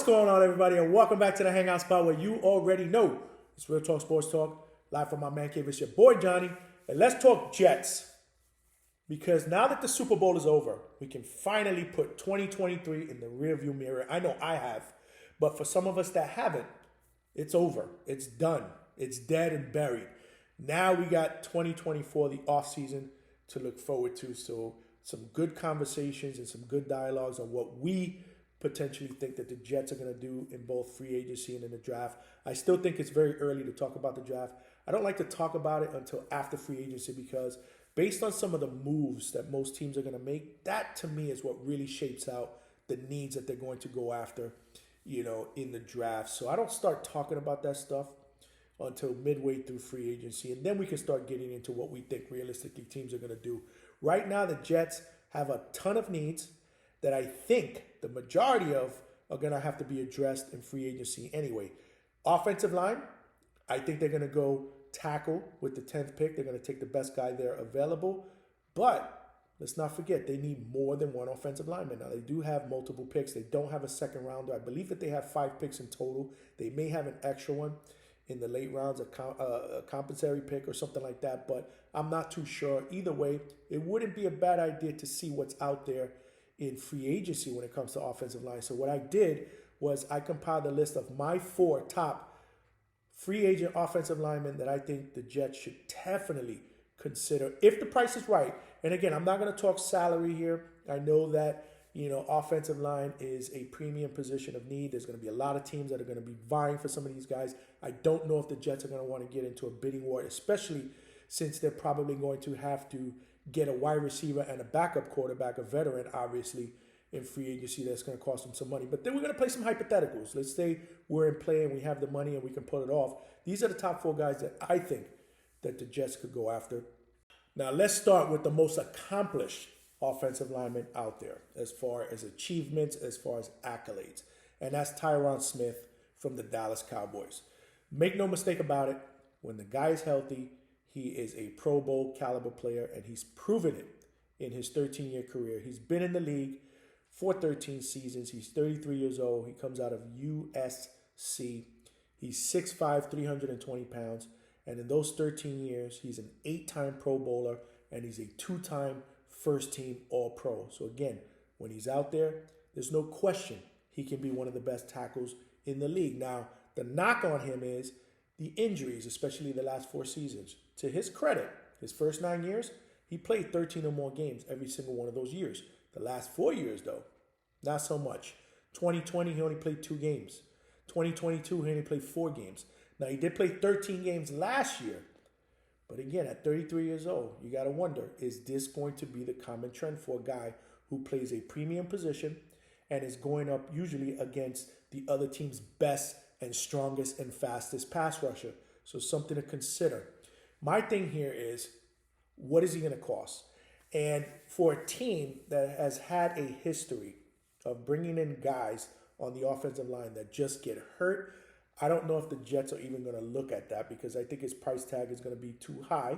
going on, everybody, and welcome back to the Hangout Spot where you already know it's Real Talk Sports Talk, live from my man cave. It's your boy Johnny, and let's talk Jets. Because now that the Super Bowl is over, we can finally put 2023 in the rearview mirror. I know I have, but for some of us that haven't, it's over. It's done. It's dead and buried. Now we got 2024, the offseason, to look forward to. So some good conversations and some good dialogues on what we potentially think that the Jets are going to do in both free agency and in the draft. I still think it's very early to talk about the draft. I don't like to talk about it until after free agency because based on some of the moves that most teams are going to make, that to me is what really shapes out the needs that they're going to go after, in the draft. So I don't start talking about that stuff until midway through free agency, and then we can start getting into what we think realistically teams are going to do. Right now, the Jets have a ton of needs that I think the majority of are going to have to be addressed in free agency anyway. Offensive line, I think they're going to go tackle with the 10th pick. They're going to take the best guy there available. But let's not forget, they need more than one offensive lineman. Now, they do have multiple picks. They don't have a second rounder. I believe that they have 5 picks in total. They may have an extra one in the late rounds, a compensatory pick or something like that. But I'm not too sure. Either way, it wouldn't be a bad idea to see what's out there in free agency when it comes to offensive line. So what I did was I compiled a list of my 4 top free agent offensive linemen that I think the Jets should definitely consider if the price is right. And again, I'm not going to talk salary here. I know that, offensive line is a premium position of need. There's going to be a lot of teams that are going to be vying for some of these guys. I don't know if the Jets are going to want to get into a bidding war, especially since they're probably going to have to get a wide receiver and a backup quarterback, a veteran, obviously, in free agency. That's going to cost them some money. But then we're going to play some hypotheticals. Let's say we're in play and we have the money and we can pull it off. These are the top 4 guys that I think that the Jets could go after. Now, let's start with the most accomplished offensive lineman out there as far as achievements, as far as accolades. And that's Tyron Smith from the Dallas Cowboys. Make no mistake about it, when the guy is healthy, he is a Pro Bowl caliber player, and he's proven it in his 13-year career. He's been in the league for 13 seasons. He's 33 years old. He comes out of USC. He's 6'5", 320 pounds. And in those 13 years, he's an 8-time Pro Bowler, and he's a 2-time first-team All-Pro. So again, when he's out there, there's no question he can be one of the best tackles in the league. Now, the knock on him is the injuries, especially the last 4 seasons. To his credit, his first 9 years, he played 13 or more games every single one of those years. The last 4 years, though, not so much. 2020, he only played 2 games. 2022, he only played 4 games. Now, he did play 13 games last year. But again, at 33 years old, you got to wonder, is this going to be the common trend for a guy who plays a premium position and is going up usually against the other team's best and strongest and fastest pass rusher? So something to consider. My thing here is, what is he going to cost? And for a team that has had a history of bringing in guys on the offensive line that just get hurt, I don't know if the Jets are even going to look at that because I think his price tag is going to be too high,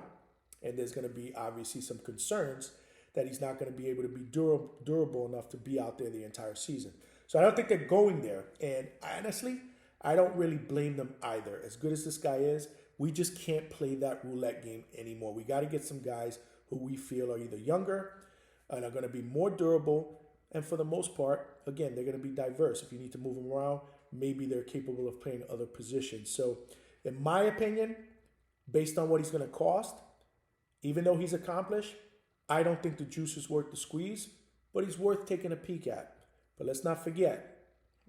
and there's going to be obviously some concerns that he's not going to be able to be durable enough to be out there the entire season. So I don't think they're going there. And honestly, I don't really blame them either. As good as this guy is, we just can't play that roulette game anymore. We got to get some guys who we feel are either younger and are going to be more durable. And for the most part, again, they're going to be diverse. If you need to move them around, maybe they're capable of playing other positions. So in my opinion, based on what he's going to cost, even though he's accomplished, I don't think the juice is worth the squeeze, but he's worth taking a peek at. But let's not forget,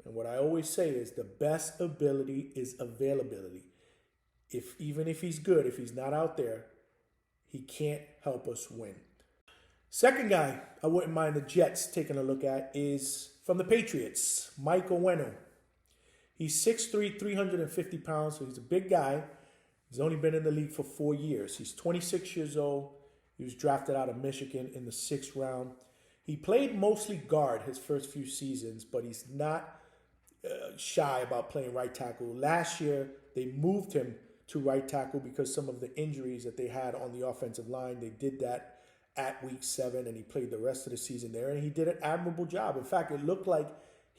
and what I always say is the best ability is availability. Even if he's good, if he's not out there, he can't help us win. Second guy I wouldn't mind the Jets taking a look at is from the Patriots, Mike Owenu. He's 6'3", 350 pounds, so he's a big guy. He's only been in the league for 4 years. He's 26 years old. He was drafted out of Michigan in the 6th round. He played mostly guard his first few seasons, but he's not shy about playing right tackle. Last year, they moved him to right tackle because some of the injuries that they had on the offensive line. They did that at week 7, and he played the rest of the season there, and he did an admirable job. In fact, it looked like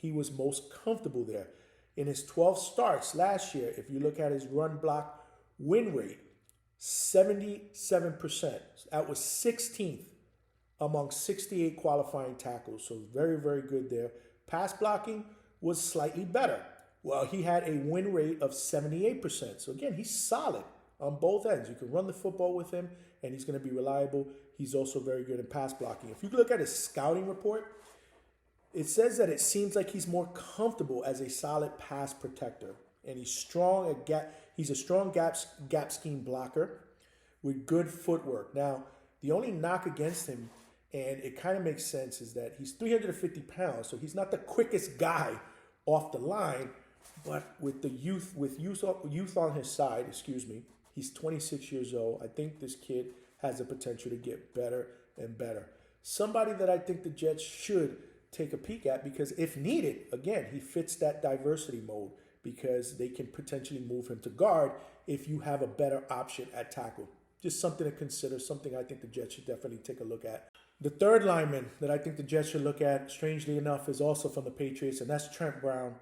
he was most comfortable there. In his 12 starts last year, if you look at his run block win rate, 77%. That was 16th among 68 qualifying tackles. So very, very good there. Pass blocking was slightly better. Well, he had a win rate of 78%. So again, he's solid on both ends. You can run the football with him, and he's going to be reliable. He's also very good in pass blocking. If you look at his scouting report, it says that it seems like he's more comfortable as a solid pass protector, and he's strong at gap. He's a strong gap scheme blocker with good footwork. Now, the only knock against him, and it kind of makes sense, is that he's 350 pounds, so he's not the quickest guy off the line. But with youth on his side, he's 26 years old. I think this kid has the potential to get better and better. Somebody that I think the Jets should take a peek at, because if needed, again, he fits that diversity mode, because they can potentially move him to guard if you have a better option at tackle. Just something to consider, something I think the Jets should definitely take a look at. The third lineman that I think the Jets should look at, strangely enough, is also from the Patriots, and that's Trent Brown,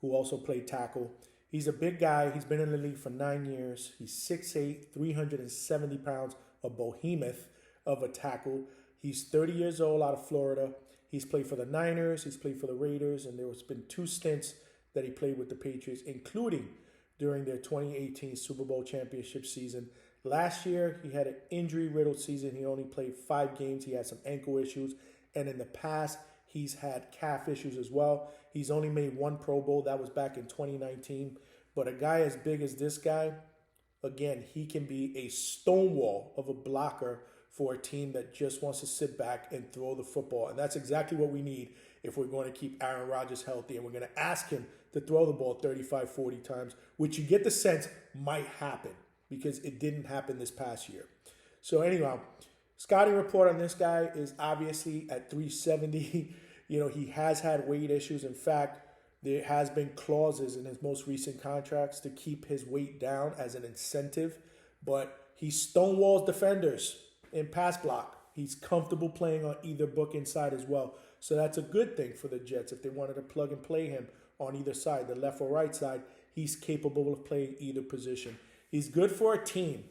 who also played tackle. He's a big guy. He's been in the league for 9 years. He's 6'8", 370 pounds, a behemoth of a tackle. He's 30 years old, out of Florida. He's played for the Niners. He's played for the Raiders, and there has been 2 stints that he played with the Patriots, including during their 2018 Super Bowl championship season. Last year, he had an injury-riddled season. He only played 5 games. He had some ankle issues, and in the past, he's had calf issues as well. He's only made 1 Pro Bowl. That was back in 2019. But a guy as big as this guy, again, he can be a stonewall of a blocker for a team that just wants to sit back and throw the football. And that's exactly what we need if we're going to keep Aaron Rodgers healthy. And we're going to ask him to throw the ball 35, 40 times, which you get the sense might happen, because it didn't happen this past year. So anyhow, scouting report on this guy is obviously at 370. He has had weight issues. In fact, there has been clauses in his most recent contracts to keep his weight down as an incentive, but he stonewalls defenders in pass block. He's comfortable playing on either book inside as well. So that's a good thing for the Jets. If they wanted to plug and play him on either side, the left or right side, he's capable of playing either position. He's good for a team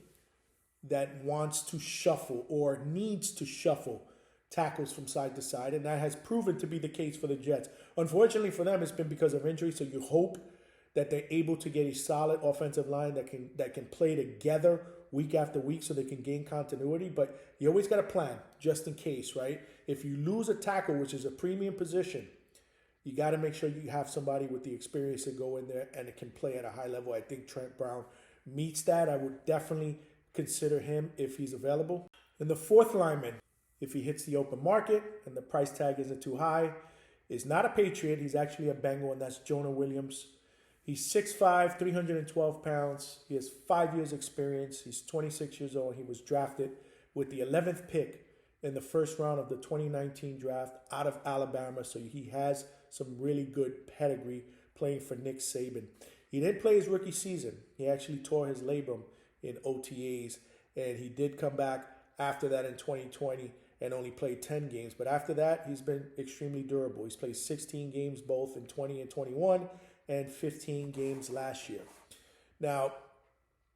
that wants to shuffle or needs to shuffle tackles from side to side, and that has proven to be the case for the Jets. Unfortunately for them, it's been because of injury, so you hope that they're able to get a solid offensive line that can play together week after week so they can gain continuity, but you always got a plan just in case, right? If you lose a tackle, which is a premium position, you got to make sure you have somebody with the experience to go in there and it can play at a high level. I think Trent Brown meets that. I would definitely consider him if he's available. And the fourth lineman, if he hits the open market and the price tag isn't too high, is not a Patriot. He's actually a Bengal, and that's Jonah Williams. He's 6'5", 312 pounds. He has 5 years experience. He's 26 years old. He was drafted with the 11th pick in the first round of the 2019 draft out of Alabama. So he has some really good pedigree playing for Nick Saban. He didn't play his rookie season. He actually tore his labrum in OTAs, and he did come back after that in 2020 and only played 10 games. But after that, he's been extremely durable. He's played 16 games both in 20 and 21 and 15 games last year. Now,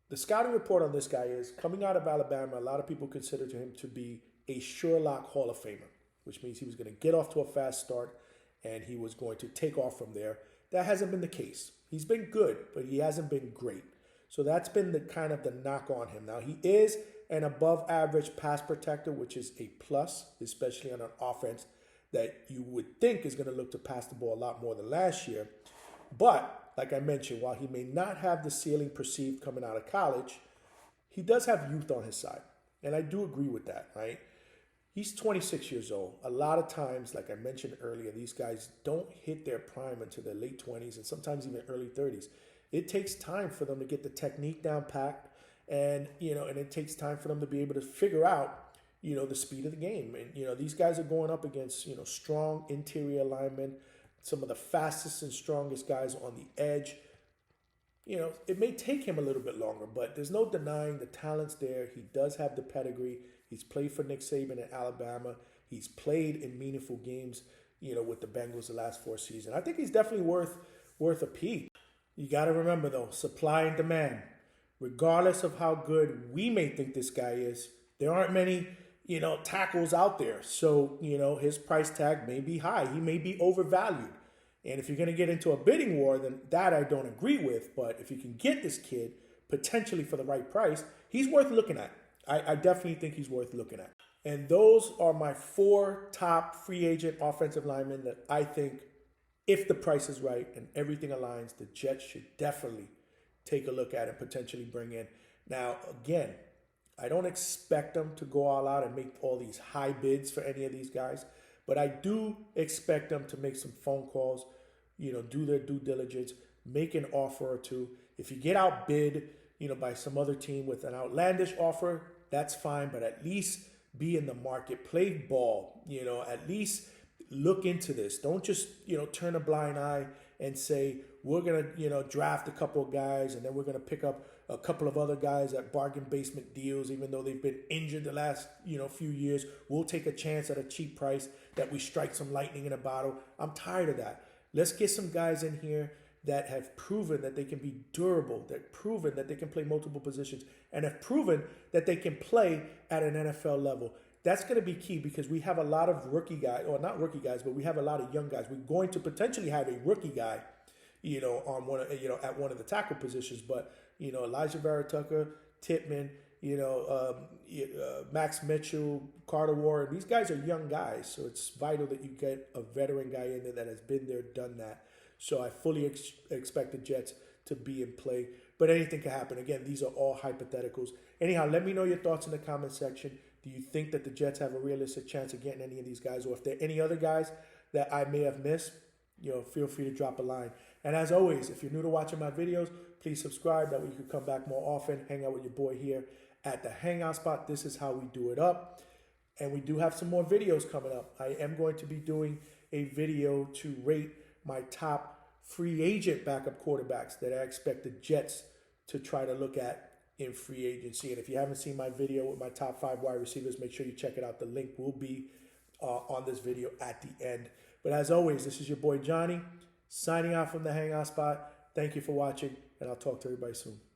the scouting report on this guy is, coming out of Alabama, a lot of people consider him to be a Sherlock Hall of Famer, which means he was going to get off to a fast start and he was going to take off from there. That hasn't been the case. He's been good, but he hasn't been great. So that's been the kind of the knock on him. Now, he is an above average pass protector, which is a plus, especially on an offense that you would think is going to look to pass the ball a lot more than last year. But, like I mentioned, while he may not have the ceiling perceived coming out of college, he does have youth on his side. And I do agree with that, right? He's 26 years old. A lot of times, like I mentioned earlier, these guys don't hit their prime until their late 20s and sometimes even early 30s. It takes time for them to get the technique down packed, and it takes time for them to be able to figure out, the speed of the game. And, these guys are going up against, strong interior linemen, some of the fastest and strongest guys on the edge. It may take him a little bit longer, but there's no denying the talent's there. He does have the pedigree. He's played for Nick Saban at Alabama. He's played in meaningful games, with the Bengals the last 4 seasons. I think he's definitely worth a peek. You got to remember, though, supply and demand. Regardless of how good we may think this guy is, there aren't many, tackles out there. So, his price tag may be high. He may be overvalued. And if you're going to get into a bidding war, then that I don't agree with. But if you can get this kid potentially for the right price, he's worth looking at. I definitely think he's worth looking at. And those are my 4 top free agent offensive linemen that I think, if the price is right and everything aligns, the Jets should definitely take a look at and potentially bring in. Now, again, I don't expect them to go all out and make all these high bids for any of these guys, but I do expect them to make some phone calls, do their due diligence, make an offer or two. If you get outbid, by some other team with an outlandish offer, that's fine, but at least be in the market, play ball, at least look into this. Don't just, turn a blind eye and say, we're going to, draft a couple of guys and then we're going to pick up a couple of other guys at bargain basement deals, even though they've been injured the last, few years. We'll take a chance at a cheap price that we strike some lightning in a bottle. I'm tired of that. Let's get some guys in here that have proven that they can be durable, that proven that they can play multiple positions, and have proven that they can play at an NFL level. That's going to be key because we have a lot of rookie guys, or not rookie guys, but we have a lot of young guys. We're going to potentially have a rookie guy, on one, at one of the tackle positions. But Elijah Vera Tucker, Tippmann, Max Mitchell, Carter Warren. These guys are young guys, so it's vital that you get a veteran guy in there that has been there, done that. So I fully expect the Jets to be in play. But anything can happen. Again, these are all hypotheticals. Anyhow, let me know your thoughts in the comment section. Do you think that the Jets have a realistic chance of getting any of these guys? Or if there are any other guys that I may have missed, feel free to drop a line. And as always, if you're new to watching my videos, please subscribe. That way you can come back more often, hang out with your boy here at the Hangout Spot. This is how we do it up. And we do have some more videos coming up. I am going to be doing a video to rate my top free agent backup quarterbacks that I expect the Jets to try to look at in free agency. And if you haven't seen my video with my top 5 wide receivers, make sure you check it out. The link will be on this video at the end. But as always, this is your boy Johnny, signing out from the Hangout Spot. Thank you for watching, and I'll talk to everybody soon.